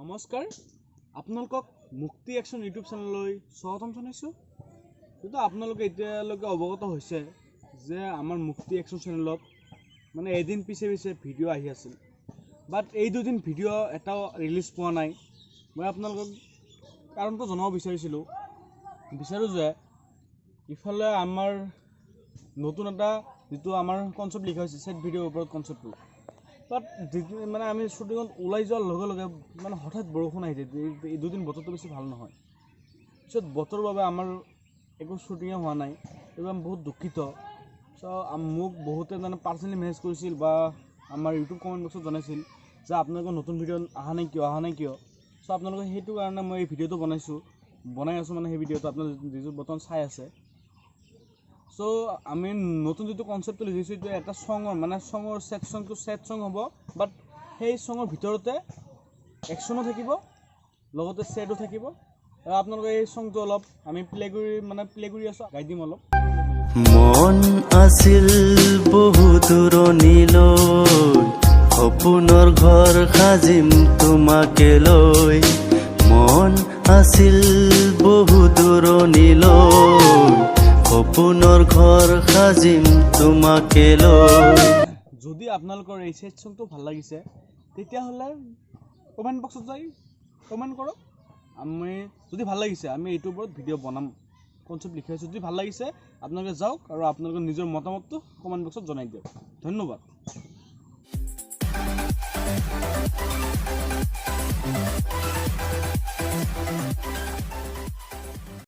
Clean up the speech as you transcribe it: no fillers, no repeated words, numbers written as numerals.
নমস্কাৰ আপোনালোকক মুক্তি একশন ইউটিউব চেনেললৈ স্বাগতম জনাইছোঁ। কিন্তু আপোনালোকে এতিয়ালৈকে অৱগত হৈছে যে আমাৰ মুক্তি একশন চেনেলত মানে এদিন পিছে ভিডিঅ' আহি আছিল, বাট এই দুদিন ভিডিঅ' এটাও ৰিলিজ পোৱা নাই। মই আপোনালোকক কাৰণটো জনাব বিচাৰোঁ যে ইফালে আমাৰ নতুন এটা যিটো আমাৰ কনচেপ্ট লিখা হৈছে সেট ভিডিঅ'ৰ ওপৰত কনচেপ্টটো, বাট মানে আমি শ্বুটিঙত ওলাই যোৱাৰ লগে লগে মানে হঠাৎ বৰষুণ আহি যায়। এই দুদিন বতৰটো বেছি ভাল নহয়, পিছত বতৰৰ বাবে আমাৰ একো শ্বুটিঙে হোৱা নাই। এইটো আমি বহুত দুখিত। মোক বহুতে মানে পাৰ্চনেলি মেছেজ কৰিছিল বা আমাৰ ইউটিউব কমেণ্ট বক্সত জনাইছিল যে আপোনালোকৰ নতুন ভিডিঅ' অহা নাই কিয়। আপোনালোকে সেইটো কাৰণে মই এই ভিডিঅ'টো বনাই আছোঁ মানে সেই ভিডিঅ'টো আপোনালোকে যিটো বৰ্তমান চাই আছে। আমি নতুন যিটো কনচেপ্টটো লিখিছোঁ এইটো এটা ছঙৰ ছেট ছং হ'ব, বাট সেই ছঙৰ ভিতৰতে একশ্যনো থাকিব, লগতে ছেটো থাকিব। আৰু আপোনালোকে এই ছংটো অলপ আমি প্লে কৰি আছোঁ, গাই দিম অলপ। মন আছিল বহু দূৰণিলৈ, সপোনৰ ঘৰ সাজিম তোমাকে লৈ। মন আছিল বহু দূৰণিলৈ, সপোনৰ ঘৰ সাজিম তোমাকে লৈ। যদি আপোনালোকৰ এই ছেট ছংটো ভাল লাগিছে তেতিয়াহ'লে কমেণ্ট বক্সত যাই কমেণ্ট কৰক। যদি ভাল লাগিছে আমি এইটোৰ ওপৰত ভিডিঅ' বনাম, কনচেপ্ট লিখি আছোঁ। যদি ভাল লাগিছে আপোনালোকে যাওক আৰু আপোনালোকৰ নিজৰ মতামতটো কমেণ্ট বক্সত জনাই দিয়ক। ধন্যবাদ।